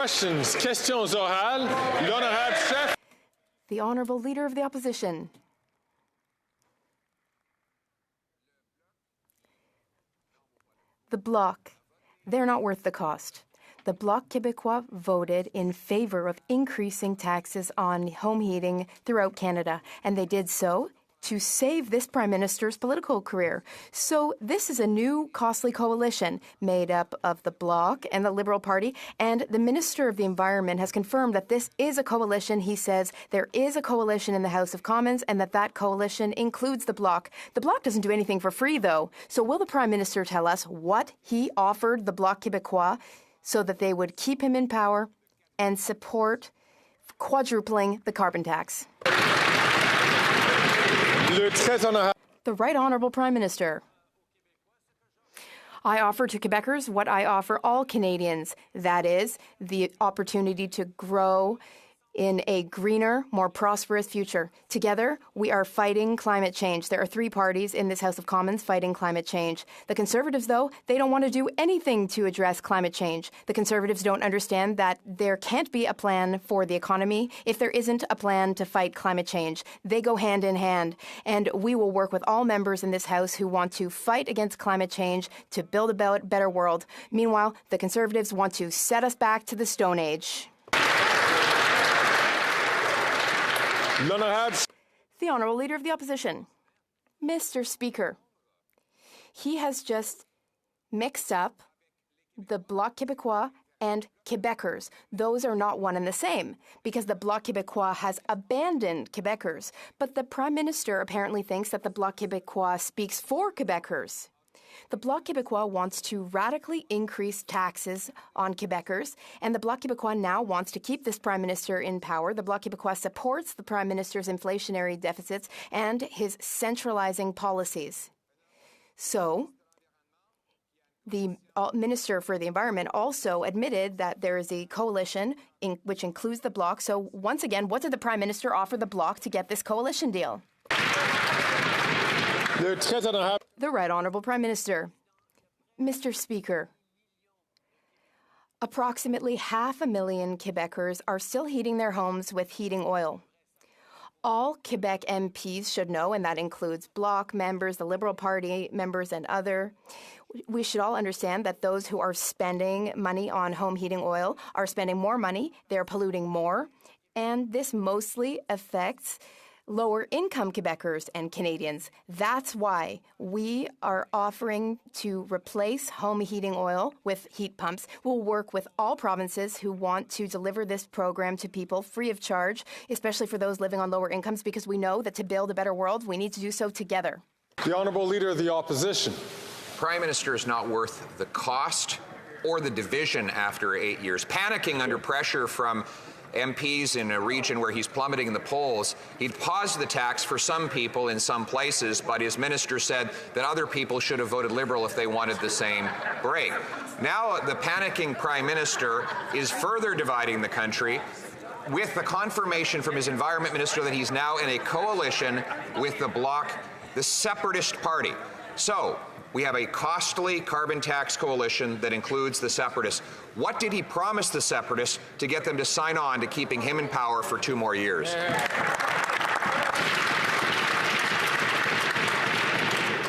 Questions, questions orales. L'honorable chef. The Honourable Leader of the Opposition. The Bloc, they're not worth the cost. The Bloc Québécois voted in favour of increasing taxes on home heating throughout Canada, and they did so to save this Prime Minister's political career. So this is a new costly coalition made up of the Bloc and the Liberal Party, and the Minister of the Environment has confirmed that this is a coalition. He says there is a coalition in the House of Commons and that coalition includes the Bloc. The Bloc doesn't do anything for free, though. So will the Prime Minister tell us what he offered the Bloc Québécois so that they would keep him in power and support quadrupling the carbon tax? The Right Honourable Prime Minister. I offer to Quebecers what I offer all Canadians. That is, the opportunity to grow in a greener, more prosperous future. Together, we are fighting climate change. There are three parties in this House of Commons fighting climate change. The Conservatives, though, they don't want to do anything to address climate change. The Conservatives don't understand that there can't be a plan for the economy if there isn't a plan to fight climate change. They go hand in hand, and we will work with all members in this House who want to fight against climate change to build a better world. Meanwhile, the Conservatives want to set us back to the Stone Age. The Honourable Leader of the Opposition. Mr. Speaker, he has just mixed up the Bloc Québécois and Quebecers. Those are not one and the same, because the Bloc Québécois has abandoned Quebecers. But the Prime Minister apparently thinks that the Bloc Québécois speaks for Quebecers. The Bloc Québécois wants to radically increase taxes on Quebecers, and the Bloc Québécois now wants to keep this Prime Minister in power. The Bloc Québécois supports the Prime Minister's inflationary deficits and his centralizing policies. So, the Minister for the Environment also admitted that there is a coalition which includes the Bloc. So, once again, what did the Prime Minister offer the Bloc to get this coalition deal? The Right Honourable Prime Minister. Mr. Speaker, approximately 500,000 Quebecers are still heating their homes with heating oil. All Quebec MPs should know, and that includes Bloc members, the Liberal Party members, and other. We should all understand that those who are spending money on home heating oil are spending more money, they're polluting more, and this mostly affects lower-income Quebecers and Canadians. That's why we are offering to replace home heating oil with heat pumps. We'll work with all provinces who want to deliver this program to people free of charge, especially for those living on lower incomes, because we know that to build a better world, we need to do so together. The Honourable Leader of the Opposition. Prime Minister is not worth the cost or the division after 8 years. Panicking under pressure from MPs in a region where he's plummeting in the polls, he'd paused the tax for some people in some places, but his minister said that other people should have voted Liberal if they wanted the same break. Now the panicking Prime Minister is further dividing the country with the confirmation from his Environment Minister that he's now in a coalition with the Bloc, the Separatist Party. So, we have a costly carbon tax coalition that includes the Separatists. What did he promise the Separatists to get them to sign on to keeping him in power for 2 more years?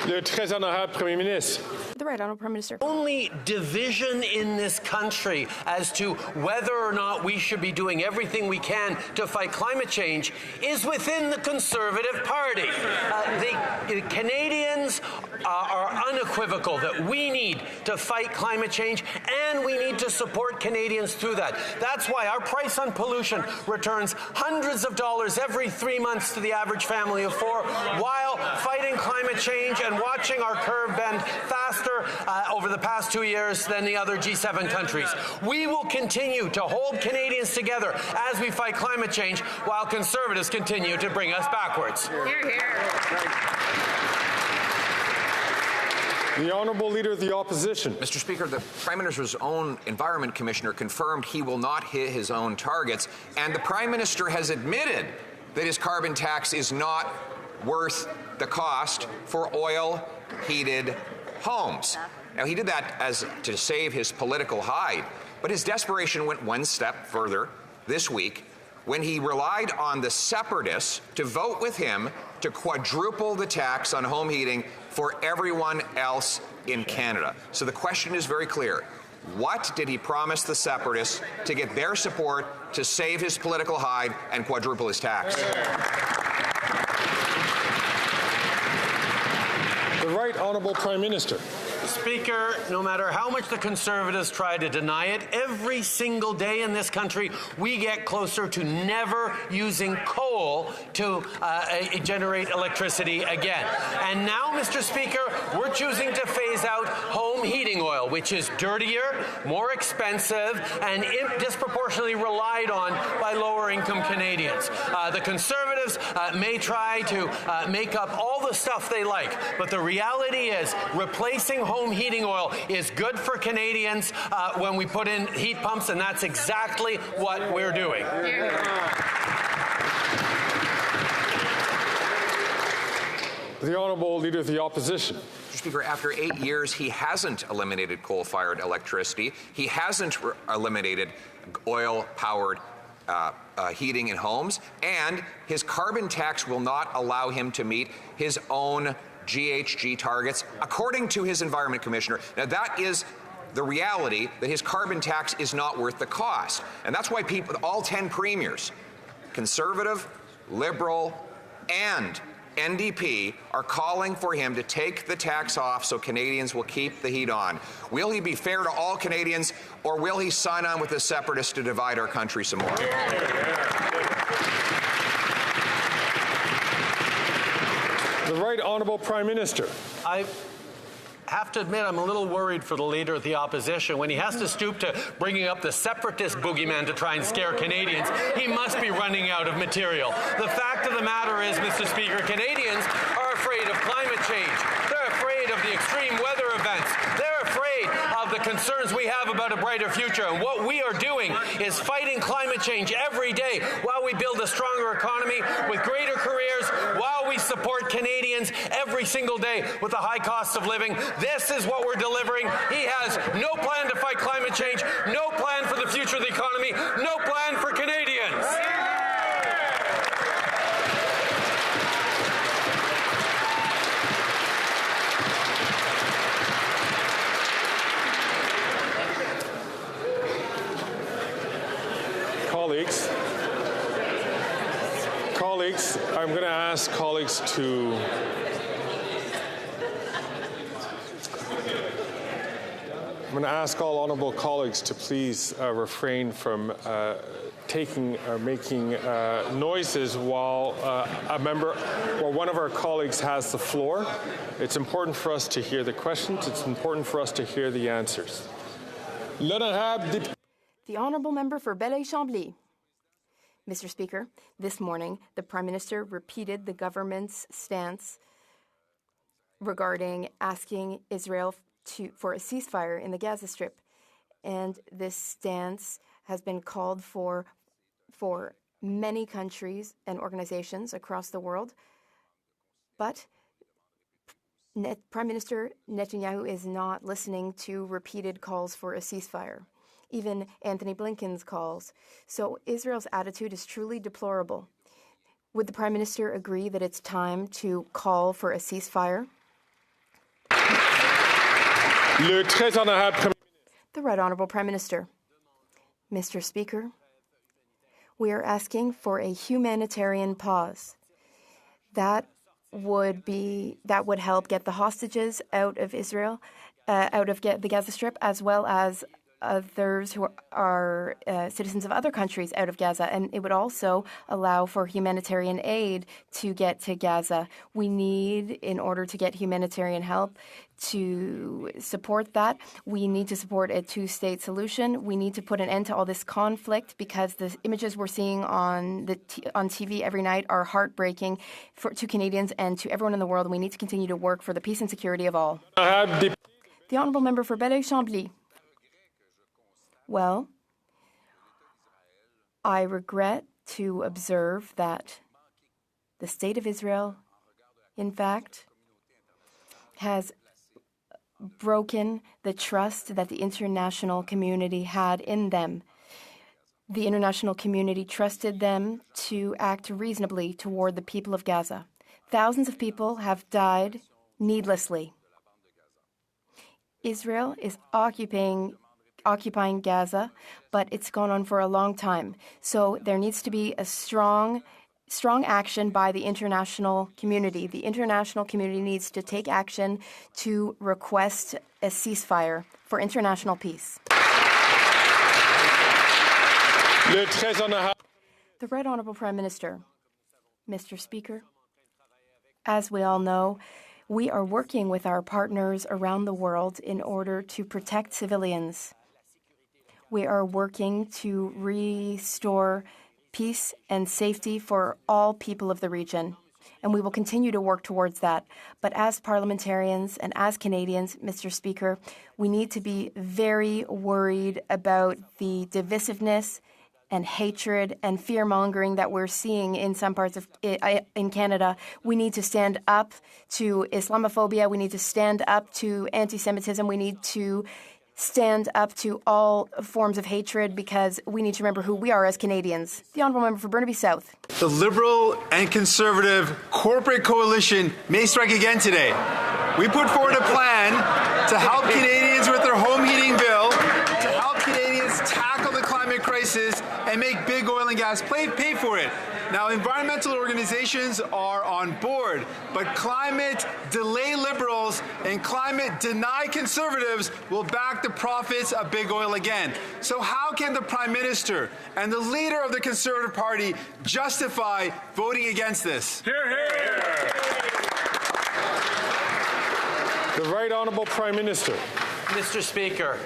Le très honorable Premier Ministre. The Right Honourable Prime Minister. Only division in this country as to whether or not we should be doing everything we can to fight climate change is within the Conservative Party. The Canadians are unequivocal that we need to fight climate change and we need to support Canadians through that. That's why our price on pollution returns hundreds of dollars every 3 months to the average family of 4 while fighting climate change and watching our curve bend faster over the past 2 years than the other G7 countries. We will continue to hold Canadians together as we fight climate change while Conservatives continue to bring us backwards. Hear, hear. The Honourable Leader of the Opposition. Mr. Speaker, the Prime Minister's own Environment Commissioner confirmed he will not hit his own targets, and the Prime Minister has admitted that his carbon tax is not worth the cost for oil-heated homes. Now, he did that as to save his political hide. But his desperation went one step further this week when he relied on the separatists to vote with him to quadruple the tax on home heating for everyone else in Canada. So the question is very clear. What did he promise the separatists to get their support to save his political hide and quadruple his tax? The Right Honourable Prime Minister. Speaker, no matter how much the Conservatives try to deny it, every single day in this country, we get closer to never using coal to generate electricity again. And now, Mr. Speaker, we're choosing to phase out home heating oil, which is dirtier, more expensive, and disproportionately relied on by lower-income Canadians. The Conservatives may try to make up all the stuff they like, but the reality is replacing home heating oil is good for Canadians when we put in heat pumps, and that's exactly what we're doing. The Honourable Leader of the Opposition. Mr. Speaker, after 8 years, he hasn't eliminated coal-fired electricity. He hasn't eliminated oil-powered heating in homes, and his carbon tax will not allow him to meet his own GHG targets, according to his Environment Commissioner. Now, that is the reality, that his carbon tax is not worth the cost. And that's why people, all 10 premiers, Conservative, Liberal, and NDP, are calling for him to take the tax off so Canadians will keep the heat on. Will he be fair to all Canadians, or will he sign on with the separatists to divide our country some more? The Right Honourable Prime Minister. I have to admit I'm a little worried for the Leader of the Opposition. When he has to stoop to bringing up the separatist boogeyman to try and scare Canadians, he must be running out of material. The fact of the matter is, Mr. Speaker, Canadians are afraid of climate change. They're afraid of the extreme weather events. They're afraid of the concerns we have about a brighter future. And what we are doing is fighting climate change every day while we build a stronger economy with greater careers, while we support Canadians every single day with the high cost of living. This is what we're delivering. He has no plan to fight climate change, no plan for the future of the economy, no plan for Canadians. Colleagues, I'm going to ask colleagues to all honourable colleagues to please refrain from taking or making noises while one of our colleagues has the floor. It's important for us to hear the questions. It's important for us to hear the answers. The Honourable Member for Belleuil-Chambly. Mr. Speaker, this morning, the Prime Minister repeated the government's stance regarding asking Israel for a ceasefire in the Gaza Strip. And this stance has been called for many countries and organizations across the world. But Prime Minister Netanyahu is not listening to repeated calls for a ceasefire, even Anthony Blinken's calls. So Israel's attitude is truly deplorable. Would the Prime Minister agree that it's time to call for a ceasefire? The Right Honourable Prime Minister. Mr. Speaker, we are asking for a humanitarian pause. That would help get the hostages out of Israel, out of the Gaza Strip, as well as others who are citizens of other countries out of Gaza. And it would also allow for humanitarian aid to get to Gaza. We need, in order to get humanitarian help, to support that. We need to support a two-state solution. We need to put an end to all this conflict, because the images we're seeing on TV every night are heartbreaking to Canadians and to everyone in the world. We need to continue to work for the peace and security of all. The Honourable Member for Belleuil-Chambly. Well, I regret to observe that the State of Israel, in fact, has broken the trust that the international community had in them. The international community trusted them to act reasonably toward the people of Gaza. Thousands of people have died needlessly. Israel is occupying Gaza, but it's gone on for a long time. So there needs to be a strong action by the international community. The international community needs to take action to request a ceasefire for international peace. The Right Honourable Prime Minister. Mr. Speaker, as we all know, we are working with our partners around the world in order to protect civilians. We are working to restore peace and safety for all people of the region, and we will continue to work towards that. But as parliamentarians and as Canadians, Mr. Speaker, we need to be very worried about the divisiveness and hatred and fear-mongering that we're seeing in some parts of in Canada. We need to stand up to Islamophobia. We need to stand up to anti-Semitism. We need to stand up to all forms of hatred because we need to remember who we are as Canadians. The Honourable Member for Burnaby South. The Liberal and Conservative corporate coalition may strike again today. We put forward a plan to help Canadians with their home heating bill, to help Canadians tackle the climate crisis and make big oil and gas pay for it. Now, environmental organizations are on board, but climate delay liberals and climate deny conservatives will back the profits of big oil again. So how can the Prime Minister and the leader of the Conservative Party justify voting against this? Hear, hear. The Right Honourable Prime Minister. Mr. Speaker,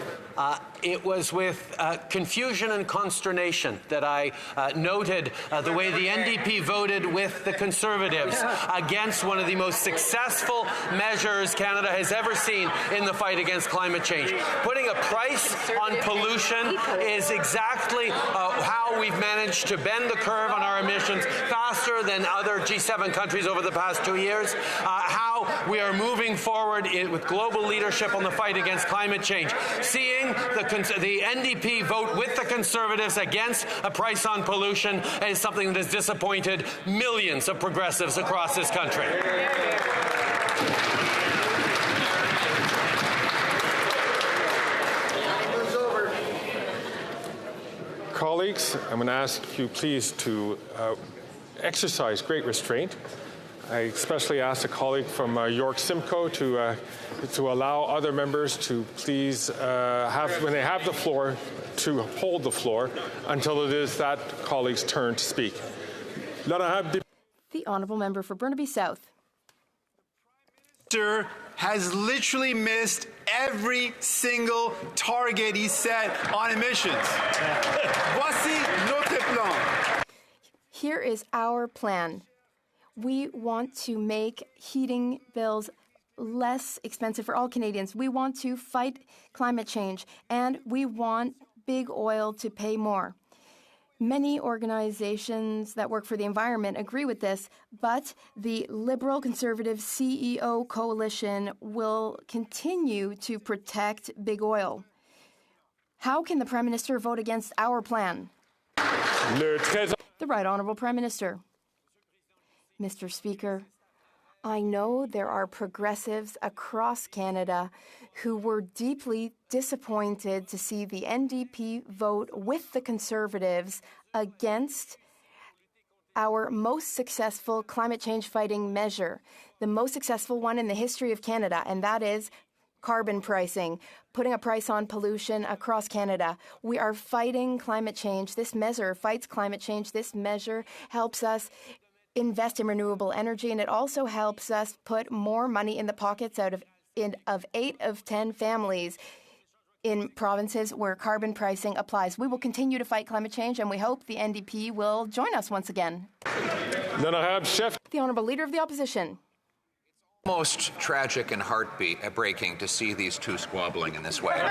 it was with confusion and consternation that I noted the way the NDP voted with the Conservatives against one of the most successful measures Canada has ever seen in the fight against climate change. Putting a price on pollution is exactly how we've managed to bend the curve on our emissions faster than other G7 countries over the past 2 years. How we are moving forward with global leadership on the fight against climate change. Seeing the NDP vote with the Conservatives against a price on pollution is something that has disappointed millions of progressives across this country. Colleagues, I'm going to ask you please to exercise great restraint. I especially ask a colleague from York Simcoe to allow other members to please when they have the floor, to hold the floor until it is that colleague's turn to speak. The Honourable Member for Burnaby South. Mr. has literally missed every single target he set on emissions. Voici notre plan. Here is our plan. We want to make heating bills less expensive for all Canadians. We want to fight climate change, and we want big oil to pay more. Many organizations that work for the environment agree with this, but the Liberal Conservative CEO coalition will continue to protect big oil. How can the Prime Minister vote against our plan? The Right Honourable Prime Minister. Mr. Speaker, I know there are progressives across Canada who were deeply disappointed to see the NDP vote with the Conservatives against our most successful climate change fighting measure, the most successful one in the history of Canada, and that is carbon pricing, putting a price on pollution across Canada. We are fighting climate change. This measure fights climate change. This measure helps us invest in renewable energy, and it also helps us put more money in the pockets of 8 of 10 families in provinces where carbon pricing applies. We will continue to fight climate change, and we hope the NDP will join us once again. The Honourable Leader of the Opposition. Most tragic and heartbreaking to see these two squabbling in this way.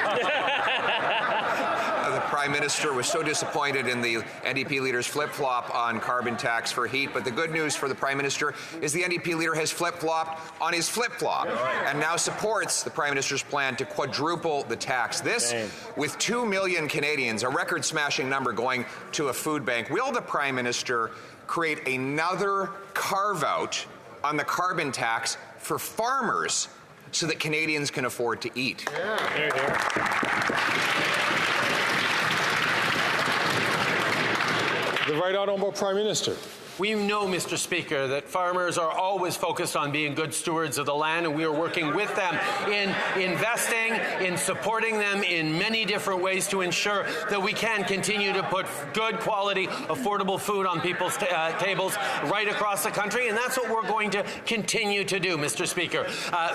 the Prime Minister was so disappointed in the NDP leader's flip-flop on carbon tax for heat, but the good news for the Prime Minister is the NDP leader has flip-flopped on his flip-flop and now supports the Prime Minister's plan to quadruple the tax. This, with 2 million Canadians, a record-smashing number, going to a food bank. Will the Prime Minister create another carve-out on the carbon tax for farmers so that Canadians can afford to eat? The Right Honourable Prime Minister. We know, Mr. Speaker, that farmers are always focused on being good stewards of the land, and we are working with them in investing, in supporting them in many different ways to ensure that we can continue to put good quality, affordable food on people's tables right across the country, and that's what we're going to continue to do, Mr. Speaker.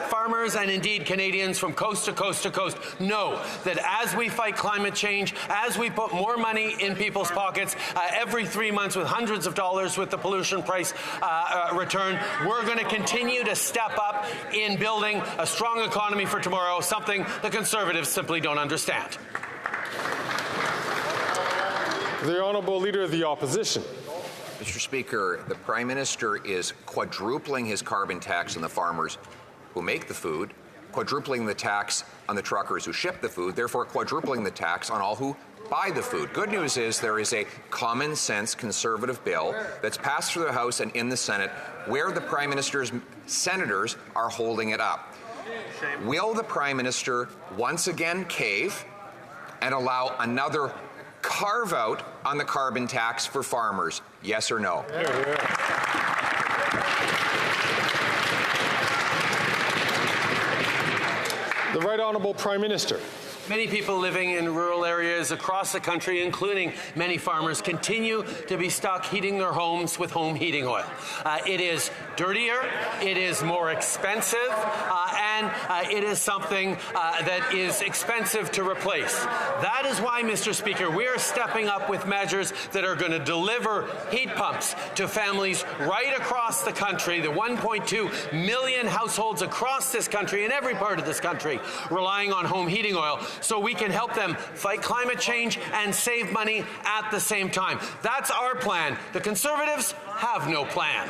Farmers and indeed Canadians from coast to coast to coast know that as we fight climate change, as we put more money in people's pockets every 3 months with hundreds of dollars with the pollution price return, we're going to continue to step up in building a strong economy for tomorrow, something the Conservatives simply don't understand. The Honourable Leader of the Opposition. Mr. Speaker, the Prime Minister is quadrupling his carbon tax on the farmers who make the food, quadrupling the tax on the truckers who ship the food, therefore quadrupling the tax on all who buy the food. Good news is there is a common sense Conservative bill that's passed through the House and in the Senate where the Prime Minister's senators are holding it up. Will the Prime Minister once again cave and allow another carve-out on the carbon tax for farmers? Yes or no? The Right Honourable Prime Minister. Many people living in rural areas across the country, including many farmers, continue to be stuck heating their homes with home heating oil. It is dirtier, it is more expensive, and it is something that is expensive to replace. That is why, Mr. Speaker, we are stepping up with measures that are going to deliver heat pumps to families right across the country, the 1.2 million households across this country, in every part of this country, relying on home heating oil, so we can help them fight climate change and save money at the same time. That's our plan. The Conservatives have no plan.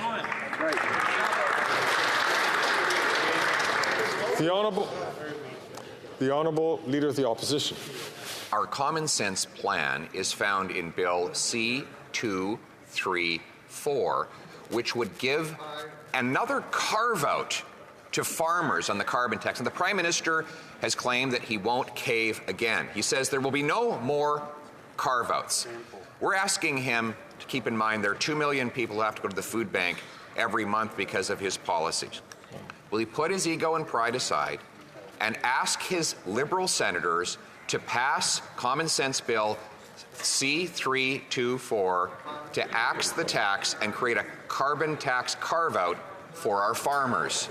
The Honourable Leader of the Opposition. Our common sense plan is found in Bill C-234, which would give another carve-out to farmers on the carbon tax. And the Prime Minister has claimed that he won't cave again. He says there will be no more carve-outs. We're asking him to keep in mind there are 2 million people who have to go to the food bank every month because of his policies. Will he put his ego and pride aside and ask his Liberal senators to pass common sense bill C-324 to axe the tax and create a carbon tax carve-out for our farmers?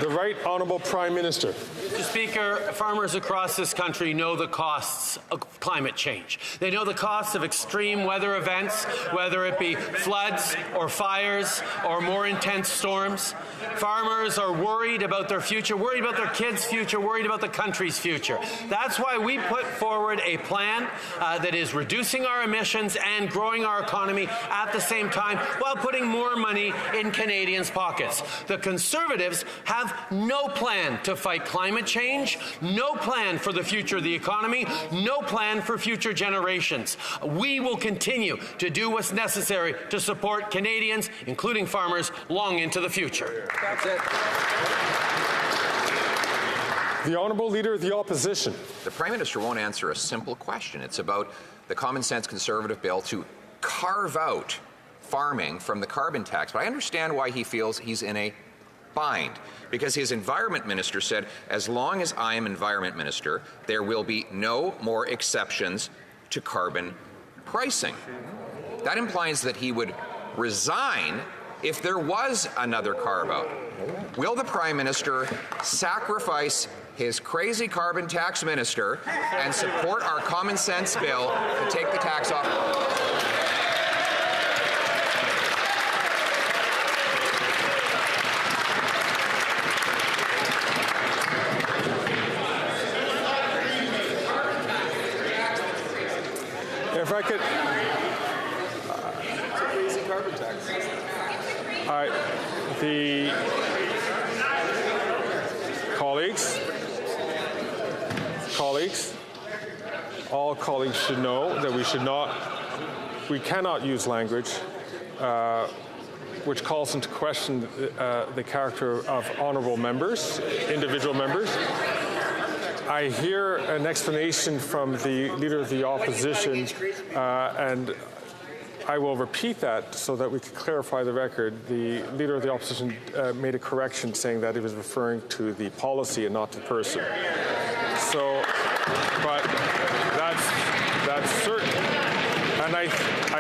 The Right Honourable Prime Minister. Mr. Speaker, farmers across this country know the costs of climate change. They know the costs of extreme weather events, whether it be floods or fires or more intense storms. Farmers are worried about their future, worried about their kids' future, worried about the country's future. That's why we put forward a plan that is reducing our emissions and growing our economy at the same time while putting more money in Canadians' pockets. The Conservatives have no plan to fight climate change, no plan for the future of the economy, no plan for future generations. We will continue to do what's necessary to support Canadians, including farmers, long into the future. That's it. The Honourable Leader of the Opposition. The Prime Minister won't answer a simple question. It's about the common sense Conservative bill to carve out farming from the carbon tax. But I understand why he feels he's in a bind, because his Environment Minister said, as long as I am Environment Minister, there will be no more exceptions to carbon pricing. That implies that he would resign if there was another carve-out. Will the Prime Minister sacrifice his crazy carbon tax minister and support our common sense bill to take the tax off? if I could. The colleagues, all colleagues should know that we cannot use language which calls into question the character of honourable members, individual members. I hear an explanation from the Leader of the Opposition, and I will repeat that so that we can clarify the record. The Leader of the Opposition made a correction saying that he was referring to the policy and not the person. So, but that's certain. And I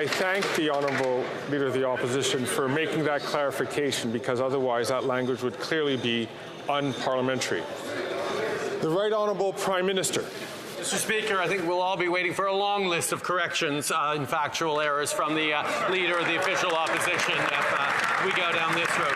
thank the Honourable Leader of the Opposition for making that clarification, because otherwise that language would clearly be unparliamentary. The Right Honourable Prime Minister. Mr. Speaker, I think we'll all be waiting for a long list of corrections and factual errors from the Leader of the Official Opposition if we go down this road.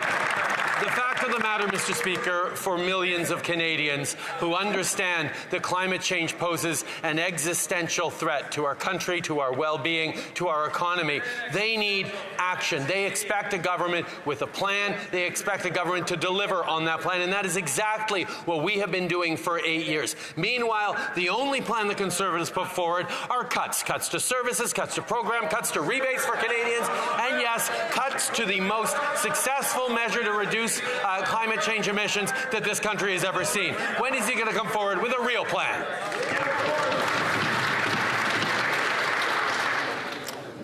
The fact of the matter, Mr. Speaker, for millions of Canadians who understand that climate change poses an existential threat to our country, to our well-being, to our economy, they need action. They expect a government with a plan. They expect a government to deliver on that plan, and that is exactly what we have been doing for 8 years. Meanwhile, the only plan the Conservatives put forward are cuts. Cuts to services, cuts to program, cuts to rebates for Canadians, and yes, cuts to the most successful measure to reduce climate change emissions that this country has ever seen. When is he going to come forward with a real plan?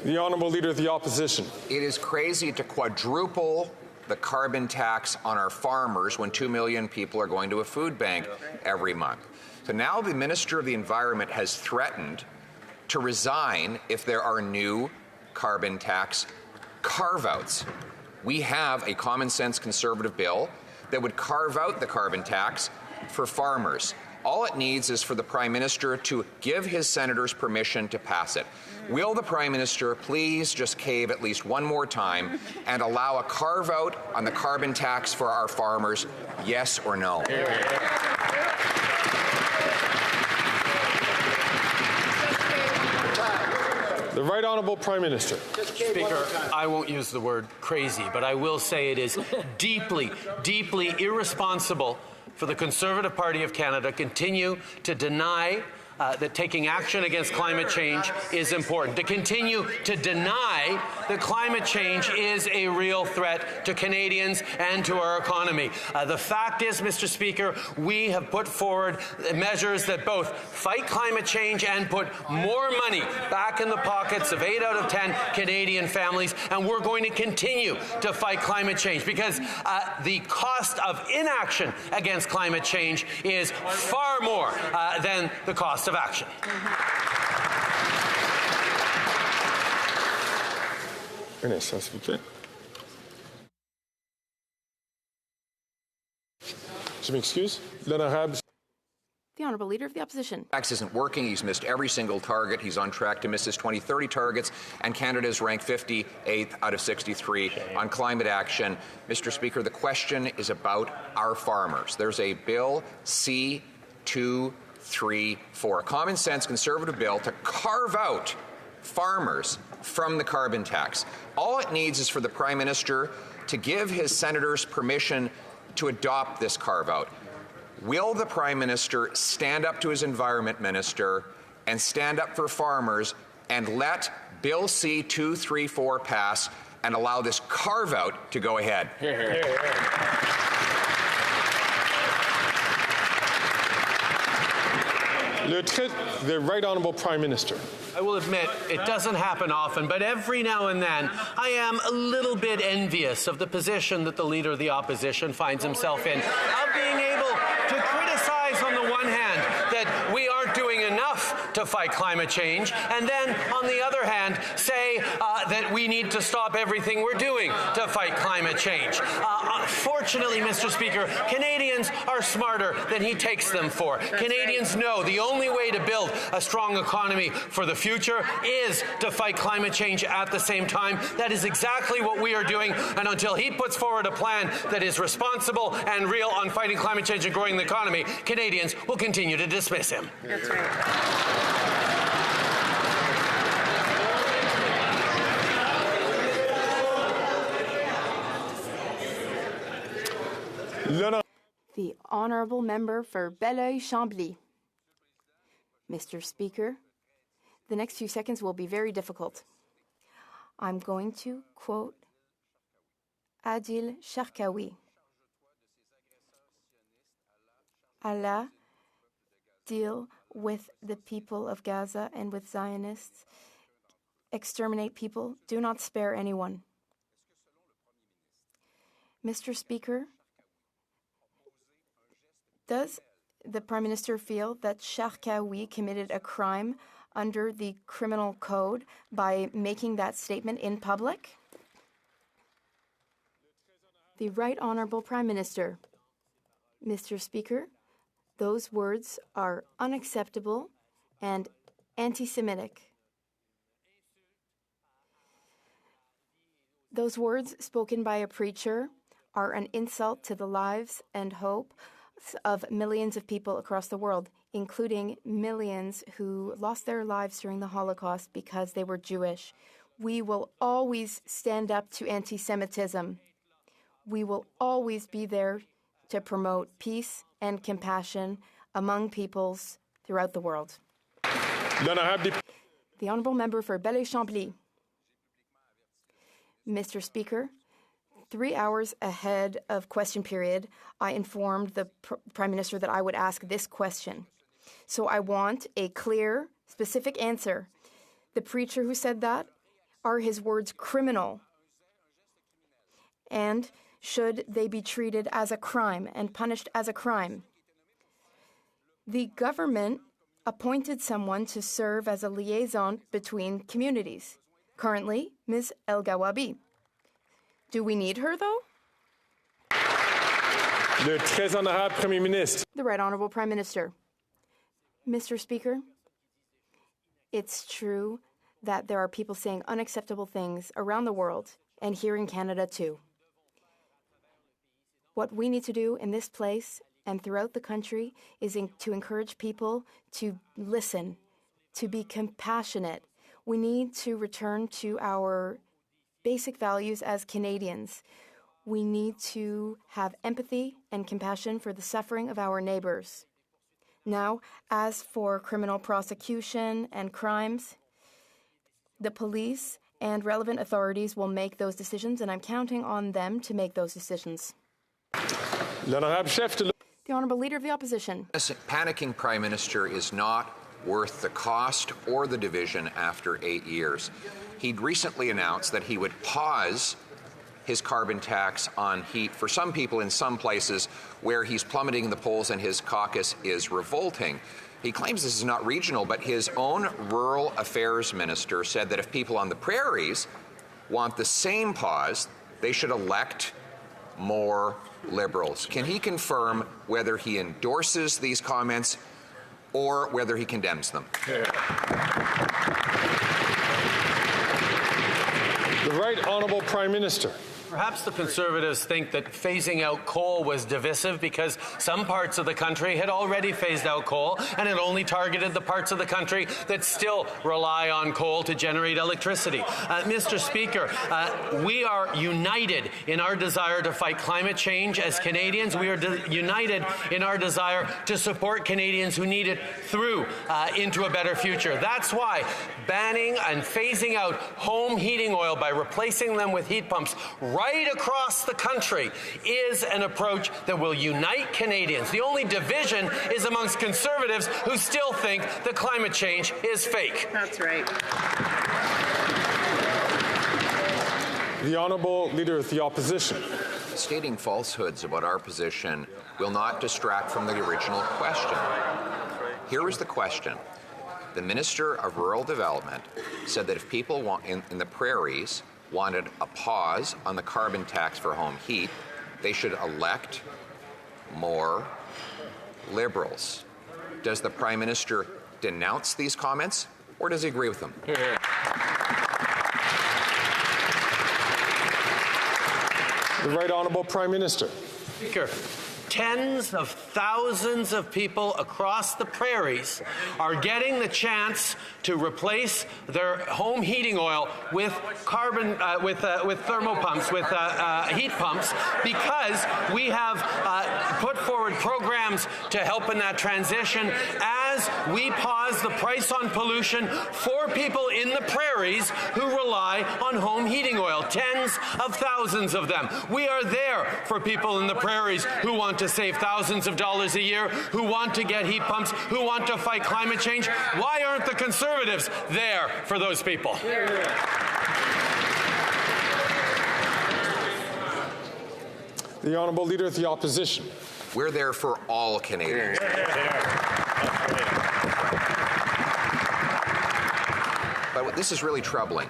The Honourable Leader of the Opposition. It is crazy to quadruple the carbon tax on our farmers when 2 million people are going to a food bank every month. So now the Minister of the Environment has threatened to resign if there are new carbon tax carve-outs. We have a common sense Conservative bill that would carve out the carbon tax for farmers. All it needs is for the Prime Minister to give his senators permission to pass it. Will the Prime Minister please just cave at least one more time and allow a carve out on the carbon tax for our farmers? Yes or no? The Right Honourable Prime Minister. Speaker, I won't use the word crazy, but I will say it is deeply, deeply irresponsible for the Conservative Party of Canada to continue to deny that taking action against climate change is important, to continue to deny that climate change is a real threat to Canadians and to our economy. The fact is, Mr. Speaker, we have put forward measures that both fight climate change and put more money back in the pockets of 8 out of 10 Canadian families, and we're going to continue to fight climate change because the cost of inaction against climate change is far more than the cost of action. Ernest, s'il vous plaît. Je m'excuse. L'honorable. The Honourable Leader of the Opposition. Tax isn't working. He's missed every single target. He's on track to miss his 2030 targets, and Canada is ranked 58th out of 63 on climate action. Mr. Speaker, the question is about our farmers. There's a bill C-234, a common sense Conservative bill to carve out farmers from the carbon tax. All it needs is for the Prime Minister to give his senators permission to adopt this carve-out. Will the Prime Minister stand up to his Environment Minister and stand up for farmers and let Bill C-234 pass and allow this carve-out to go ahead? The Right Honourable Prime Minister. I will admit, it doesn't happen often, but every now and then I am a little bit envious of the position that the Leader of the Opposition finds himself in, of being able to criticize on the one hand that we aren't doing enough to fight climate change, and then on the other hand say that we need to stop everything we're doing to fight climate change. Fortunately, Mr. Speaker, Canadians are smarter than he takes them for. Canadians know the only way to build a strong economy for the future is to fight climate change at the same time. That is exactly what we are doing, and until he puts forward a plan that is responsible and real on fighting climate change and growing the economy, Canadians will continue to dismiss him. That's right. The honourable member for Belleuil-Chambly. Mr. Speaker, the next few seconds will be very difficult. I'm going to quote Adil Sharkawi. Allah deal with the people of Gaza and with Zionists. Exterminate people. Do not spare anyone. Mr. Speaker, does the Prime Minister feel that Sharkawi committed a crime under the criminal code by making that statement in public? The Right Honourable Prime Minister. Mr. Speaker, those words are unacceptable and anti-Semitic. Those words spoken by a preacher are an insult to the lives and hope of millions of people across the world, including millions who lost their lives during the Holocaust because they were Jewish. We will always stand up to anti-Semitism. We will always be there to promote peace and compassion among peoples throughout the world. The Honourable Member for Belleuil-Chambly. Mr. Speaker, 3 hours ahead of question period, I informed the Prime Minister that I would ask this question. So I want a clear, specific answer. The preacher who said that, are his words criminal? And should they be treated as a crime and punished as a crime? The government appointed someone to serve as a liaison between communities. Currently, Ms. El Gawabi. Do we need her, though? Le très honorable Premier ministre. The Right Honourable Prime Minister. Mr. Speaker, it's true that there are people saying unacceptable things around the world, and here in Canada, too. What we need to do in this place and throughout the country is to encourage people to listen, to be compassionate. We need to return to our basic values as Canadians. We need to have empathy and compassion for the suffering of our neighbours. Now, as for criminal prosecution and crimes, the police and relevant authorities will make those decisions, and I'm counting on them to make those decisions. The Honourable Leader of the Opposition. This panicking Prime Minister is not worth the cost or the division after 8 years. He'd recently announced that he would pause his carbon tax on heat for some people in some places where he's plummeting the polls and his caucus is revolting. He claims this is not regional, but his own rural affairs minister said that if people on the prairies want the same pause, they should elect more Liberals. Can he confirm whether he endorses these comments or whether he condemns them? The Right Honourable Prime Minister. Perhaps the Conservatives think that phasing out coal was divisive because some parts of the country had already phased out coal, and it only targeted the parts of the country that still rely on coal to generate electricity. Mr. Speaker, we are united in our desire to fight climate change as Canadians. We are united in our desire to support Canadians who need it through into a better future. That's why banning and phasing out home heating oil by replacing them with heat pumps right across the country is an approach that will unite Canadians. The only division is amongst Conservatives who still think that climate change is fake. That's right. The Honourable Leader of the Opposition. Stating falsehoods about our position will not distract from the original question. Here is the question. The Minister of Rural Development said that if people in the prairies wanted a pause on the carbon tax for home heat, they should elect more Liberals. Does the Prime Minister denounce these comments, or does he agree with them? The Right Honourable Prime Minister. Speaker, tens of thousands of people across the prairies are getting the chance to replace their home heating oil with thermal pumps, with heat pumps, because we have put forward programs to help in that transition as we pause the price on pollution for people in the prairies who rely on home heating oil, tens of thousands of them. We are there for people in the prairies who want to save thousands of dollars a year, who want to get heat pumps, who want to fight climate change. Why aren't the Conservatives there for those people? The Honourable Leader of the Opposition. We're there for all Canadians. But this is really troubling.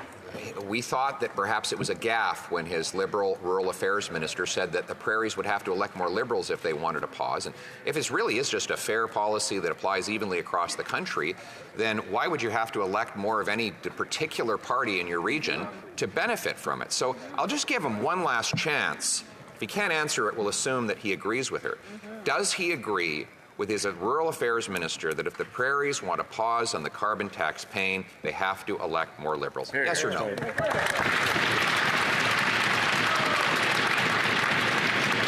We thought that perhaps it was a gaffe when his Liberal Rural Affairs Minister said that the prairies would have to elect more Liberals if they wanted a pause. And if this really is just a fair policy that applies evenly across the country, then why would you have to elect more of any particular party in your region to benefit from it? So I'll just give him one last chance. If he can't answer it, we'll assume that he agrees with her. Does he agree with his Rural Affairs Minister that if the prairies want to pause on the carbon tax paying, they have to elect more Liberals? Yes or no?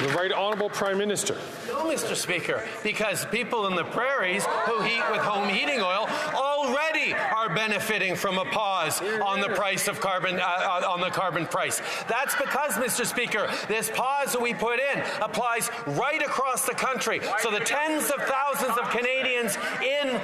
The Right Honourable Prime Minister. No, Mr. Speaker, because people in the prairies who heat with home heating oil already are benefiting from a pause on the price of carbon, on the carbon price. That's because, Mr. Speaker, this pause that we put in applies right across the country. So the tens of thousands of Canadians in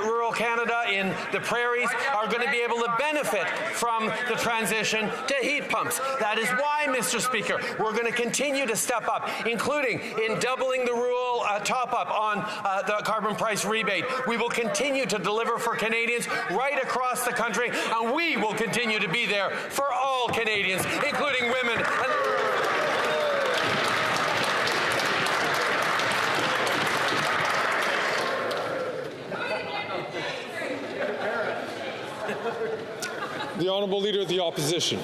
rural Canada, in the prairies, are going to be able to benefit from the transition to heat pumps. That is why, Mr. Speaker, we're going to continue to step up, including in doubling the rural top-up on the carbon price rebate. We will continue to deliver for Canadians right across the country, and we will continue to be there for all Canadians, including women. The Honourable Leader of the Opposition.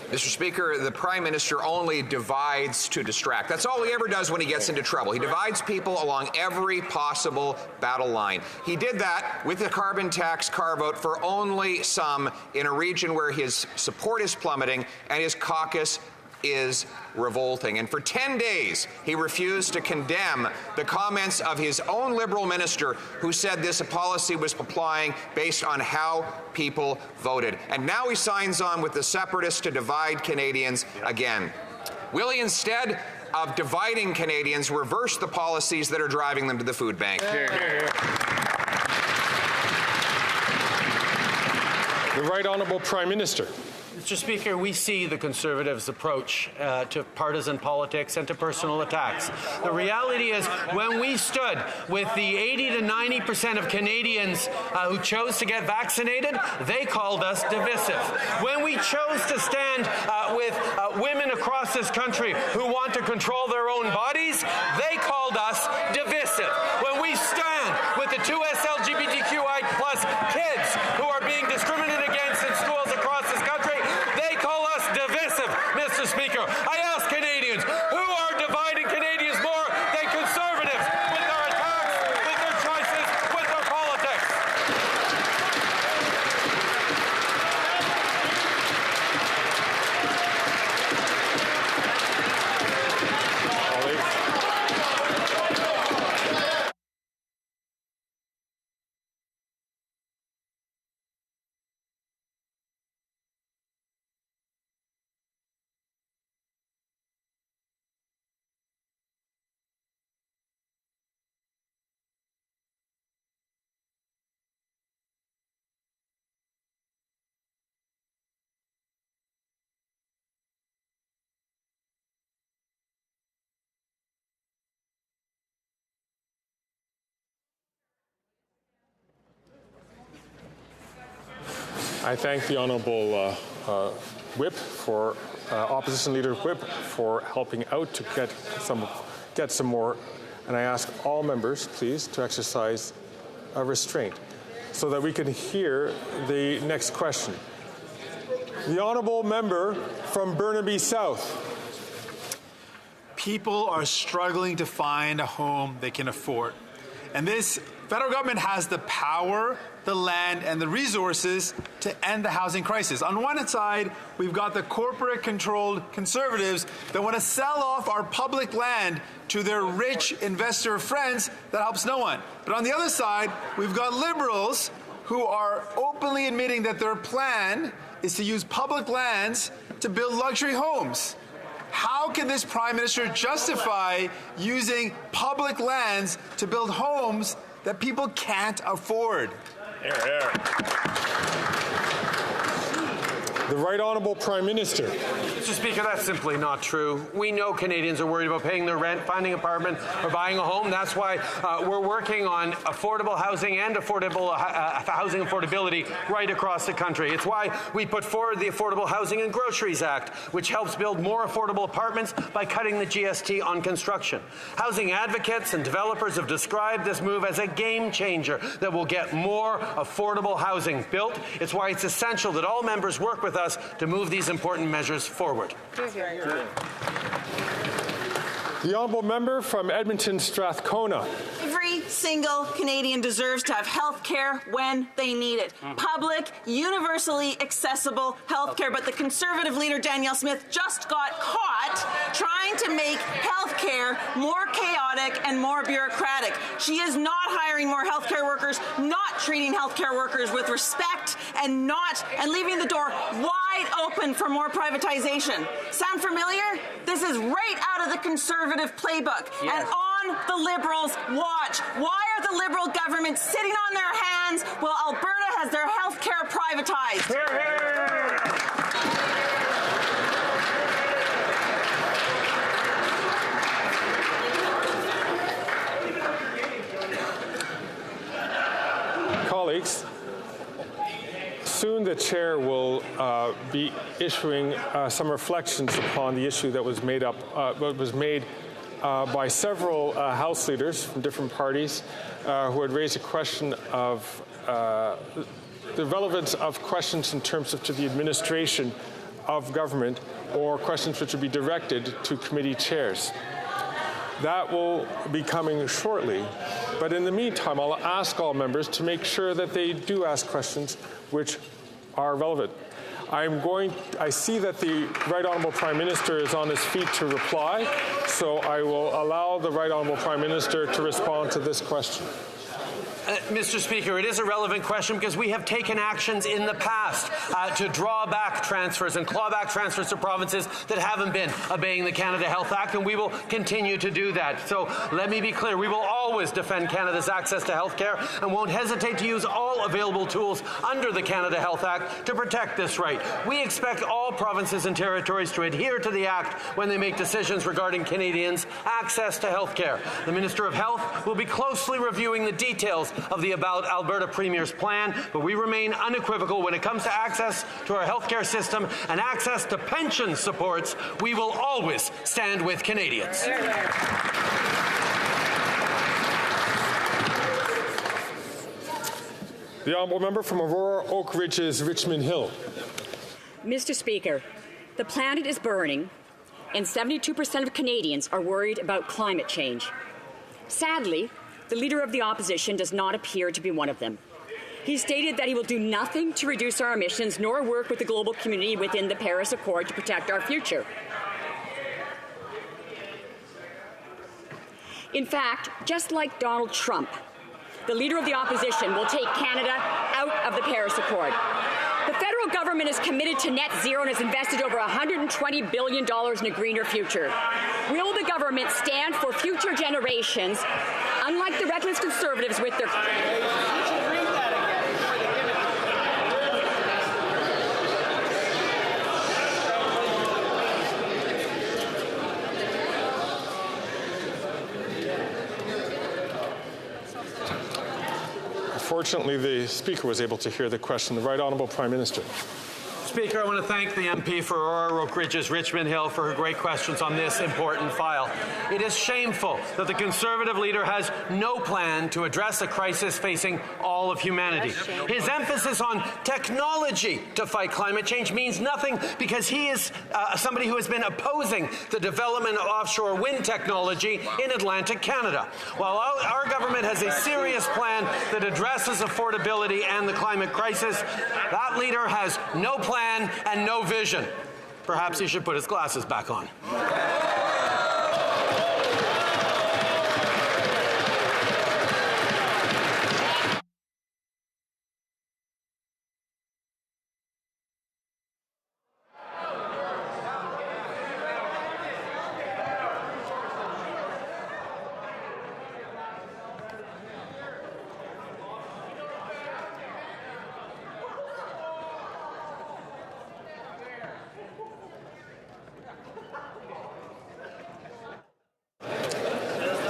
Mr. Speaker, the Prime Minister only divides to distract. That's all he ever does when he gets into trouble. He divides people along every possible battle line. He did that with the carbon tax carve-out for only some in a region where his support is plummeting and his caucus is revolting. And for 10 days, he refused to condemn the comments of his own Liberal minister who said this policy was applying based on how people voted. And now he signs on with the separatists to divide Canadians again. Will he, instead of dividing Canadians, reverse the policies that are driving them to the food bank? The Right Honourable Prime Minister. Mr. Speaker, we see the Conservatives' approach to partisan politics and to personal attacks. The reality is, when we stood with the 80 to 90% of Canadians who chose to get vaccinated, they called us divisive. When we chose to stand with women across this country who want to control their own bodies, they called us divisive. When we stand with the 2 LGBTQI+ kids who are being discriminated against in schools across this country, they call us divisive, Mr. Speaker. I ask Canadians, who are dividing Canadians more than Conservatives with their attacks, with their choices, with their politics? I thank the Honourable Whip for Opposition Leader Whip for helping out to get some more, and I ask all members, please, to exercise restraint so that we can hear the next question. The Honourable Member from Burnaby South. people are struggling to find a home they can afford. And this federal government has the power, the land, and the resources to end the housing crisis. On one side, we've got the corporate-controlled conservatives that want to sell off our public land to their rich investor friends that helps no one. But on the other side, we've got liberals who are openly admitting that their plan is to use public lands to build luxury homes. How can this Prime Minister justify using public lands to build homes that people can't afford? The Right Honourable Prime Minister. Mr. Speaker, that's simply not true. We know Canadians are worried about paying their rent, finding an apartment, or buying a home. That's why we're working on affordable housing and affordable housing affordability right across the country. It's why we put forward the Affordable Housing and Groceries Act, which helps build more affordable apartments by cutting the GST on construction. Housing advocates and developers have described this move as a game changer that will get more affordable housing built. It's why it's essential that all members work with us to move these important measures forward. The honourable member from Edmonton Strathcona. Every single Canadian deserves to have health care when they need it. Public, universally accessible health care. But the Conservative leader, Danielle Smith, just got caught trying to make health care more chaotic and more bureaucratic. She is not hiring more health care workers, not treating health care workers with respect, and leaving the door wide open for more privatization. Sound familiar? This is right out of the Conservative playbook. Yes. And on the Liberals' watch. Why are the Liberal government sitting on their hands while Alberta has their health care privatized? Colleagues, soon the chair will be issuing some reflections upon the issue that was made by several House leaders from different parties who had raised a question of the relevance of questions in terms of to the administration of government or questions which would be directed to committee chairs. That will be coming shortly, but in the meantime, I'll ask all members to make sure that they do ask questions which are relevant. I see that the Right Honourable Prime Minister is on his feet to reply, so I will allow the Right Honourable Prime Minister to respond to this question. Mr. Speaker, it is a relevant question because we have taken actions in the past to draw back transfers and claw back transfers to provinces that haven't been obeying the Canada Health Act, and we will continue to do that. So let me be clear, we will always defend Canada's access to health care and won't hesitate to use all available tools under the Canada Health Act to protect this right. We expect all provinces and territories to adhere to the Act when they make decisions regarding Canadians' access to health care. The Minister of Health will be closely reviewing the details of the Alberta Premier's plan, but we remain unequivocal when it comes to access to our healthcare system and access to pension supports. We will always stand with Canadians. The honourable member from Aurora Oak Ridges, Richmond Hill. Mr. Speaker, the planet is burning, and 72% of Canadians are worried about climate change. Sadly, the Leader of the Opposition does not appear to be one of them. He stated that he will do nothing to reduce our emissions nor work with the global community within the Paris Accord to protect our future. In fact, just like Donald Trump, the Leader of the Opposition will take Canada out of the Paris Accord. The federal government is committed to net zero and has invested over $120 billion in a greener future. Will the government stand for future generations, unlike the reckless Conservatives with their... Fortunately, the Speaker was able to hear the question. The Right Honourable Prime Minister. Speaker, I want to thank the MP for Aurora Oak Ridges, Richmond Hill for her great questions on this important file. It is shameful that the Conservative leader has no plan to address a crisis facing all of humanity. His emphasis on technology to fight climate change means nothing because he is somebody who has been opposing the development of offshore wind technology in Atlantic Canada. While our government has a serious plan that addresses affordability and the climate crisis, that leader has no plan and no vision. Perhaps he should put his glasses back on.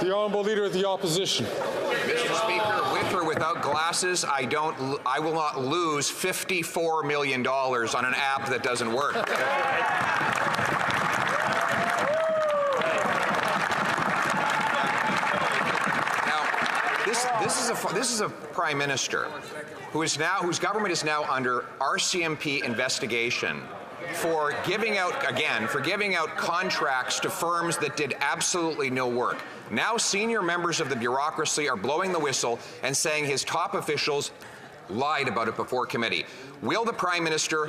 The Honourable Leader of the Opposition. Mr. Speaker, with or without glasses, I will not lose $54 million on an app that doesn't work. Now, this is a Prime Minister whose government is now under RCMP investigation for giving out contracts to firms that did absolutely no work. Now senior members of the bureaucracy are blowing the whistle and saying his top officials lied about it before committee. Will the Prime Minister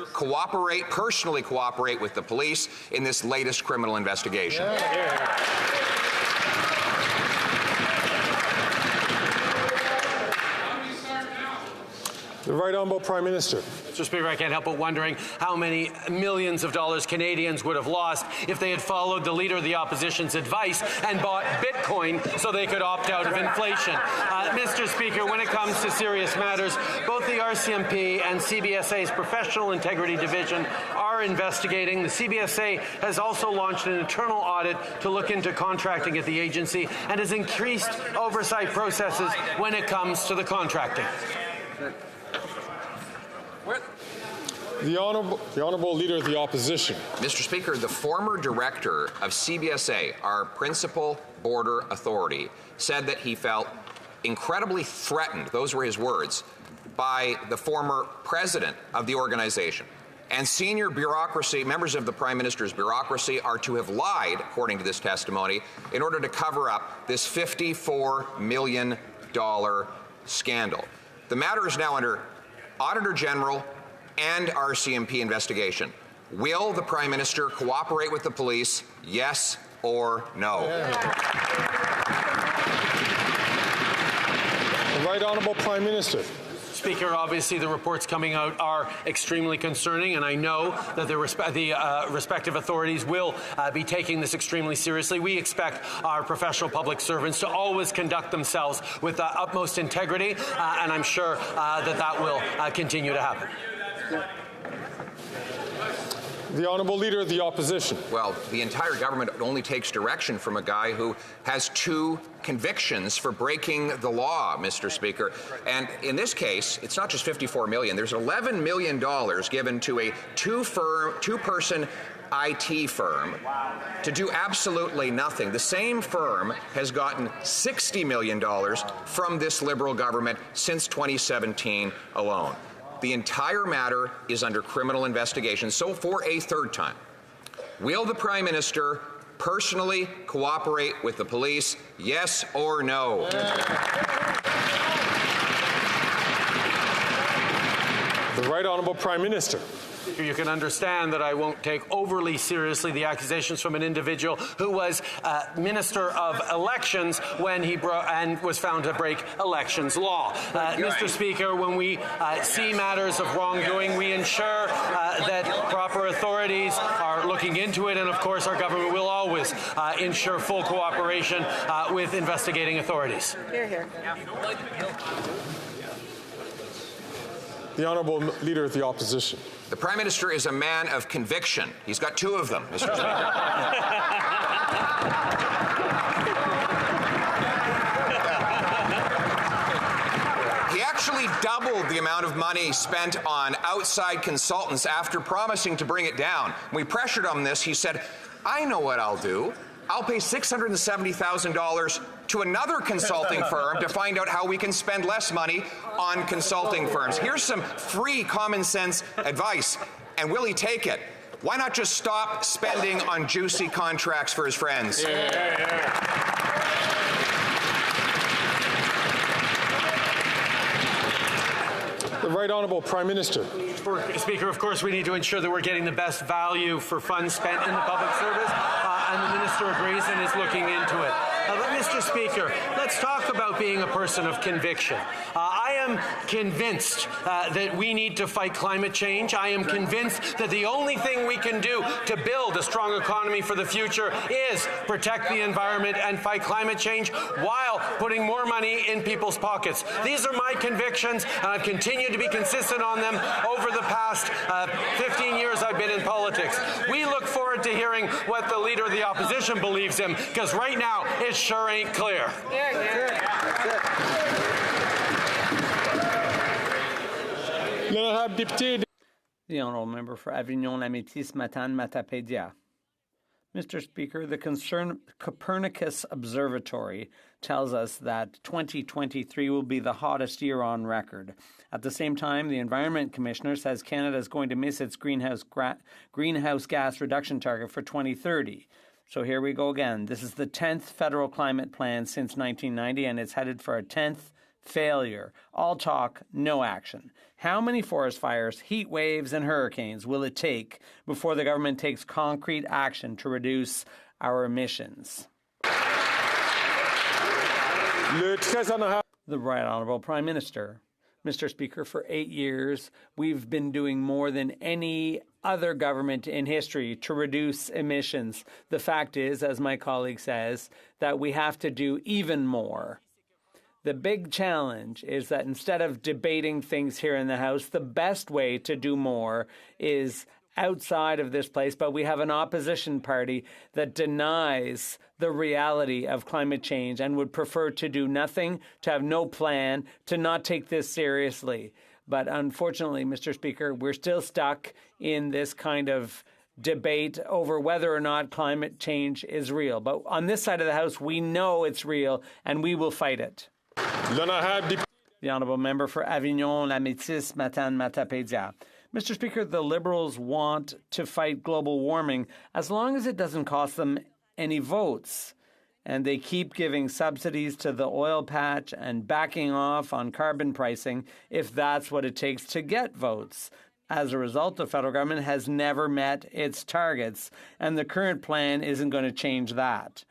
personally cooperate with the police in this latest criminal investigation? The Right Honourable Prime Minister. Mr. Speaker, I can't help but wondering how many millions of dollars Canadians would have lost if they had followed the Leader of the Opposition's advice and bought Bitcoin so they could opt out of inflation. Mr. Speaker, when it comes to serious matters, both the RCMP and CBSA's Professional Integrity Division are investigating. The CBSA has also launched an internal audit to look into contracting at the agency and has increased oversight processes when it comes to the contracting. The Honourable Leader of the Opposition. Mr. Speaker, the former director of CBSA, our principal border authority, said that he felt incredibly threatened, those were his words, by the former president of the organization. And senior bureaucracy, members of the Prime Minister's bureaucracy, are to have lied, according to this testimony, in order to cover up this $54 million scandal. The matter is now under Auditor General and RCMP investigation. Will the Prime Minister cooperate with the police, yes or no? The Right Honourable Prime Minister. Speaker, obviously the reports coming out are extremely concerning, and I know that the respective authorities will be taking this extremely seriously. We expect our professional public servants to always conduct themselves with the utmost integrity, and I'm sure that will continue to happen. The Honourable Leader of the Opposition. Well, the entire government only takes direction from a guy who has 2 convictions for breaking the law, Mr. Speaker. And in this case, it's not just $54 million. There's $11 million given to a two-person IT firm to do absolutely nothing. The same firm has gotten $60 million from this Liberal government since 2017 alone. The entire matter is under criminal investigation. So for a third time, will the Prime Minister personally cooperate with the police, yes or no? The Right Honourable Prime Minister. You can understand that I won't take overly seriously the accusations from an individual who was Minister of Elections when he was found to break elections law. Mr. Speaker, when we see matters of wrongdoing, we ensure that proper authorities are looking into it, and of course our government will always ensure full cooperation with investigating authorities. Hear, hear. The Honourable Leader of the Opposition. The Prime Minister is a man of conviction. He's got 2 of them, Mr. Speaker. actually doubled the amount of money spent on outside consultants after promising to bring it down. When we pressured him on this, he said, I know what I'll do. I'll pay $670,000 to another consulting firm to find out how we can spend less money on consulting firms. Here's some free common sense advice. And will he take it? Why not just stop spending on juicy contracts for his friends? The Right Honourable Prime Minister. Speaker, of course, we need to ensure that we're getting the best value for funds spent in the public service, and the Minister agrees and is looking into it. But Mr. Speaker, let's talk about being a person of conviction. I am convinced that we need to fight climate change. I am convinced that the only thing we can do to build a strong economy for the future is protect the environment and fight climate change while putting more money in people's pockets. These are my convictions, and I've continued to be consistent on them over the past 15 years I've been in politics. We look forward to hearing what the Leader of the Opposition believes in, because right now it sure ain't clear. The Honourable Member for Avignon-Lamétis, Matane-Matapédia. Mr. Speaker, the Copernicus Observatory tells us that 2023 will be the hottest year on record. At the same time, the Environment Commissioner says Canada is going to miss its greenhouse gas reduction target for 2030. So here we go again. This is the 10th federal climate plan since 1990, and it's headed for a 10th failure. All talk, no action. How many forest fires, heat waves, and hurricanes will it take before the government takes concrete action to reduce our emissions? The Right Honourable Prime Minister. Mr. Speaker, for 8 years, we've been doing more than any other government in history to reduce emissions. The fact is, as my colleague says, that we have to do even more. The big challenge is that instead of debating things here in the House, the best way to do more is outside of this place, but we have an opposition party that denies the reality of climate change and would prefer to do nothing, to have no plan, to not take this seriously. But unfortunately, Mr. Speaker, we're still stuck in this kind of debate over whether or not climate change is real. But on this side of the House, we know it's real and we will fight it. The Honourable Member for Avignon-Lamétis, Matane-Matapédia. Mr. Speaker, the Liberals want to fight global warming as long as it doesn't cost them any votes. And they keep giving subsidies to the oil patch and backing off on carbon pricing if that's what it takes to get votes. As a result, the federal government has never met its targets, and the current plan isn't going to change that.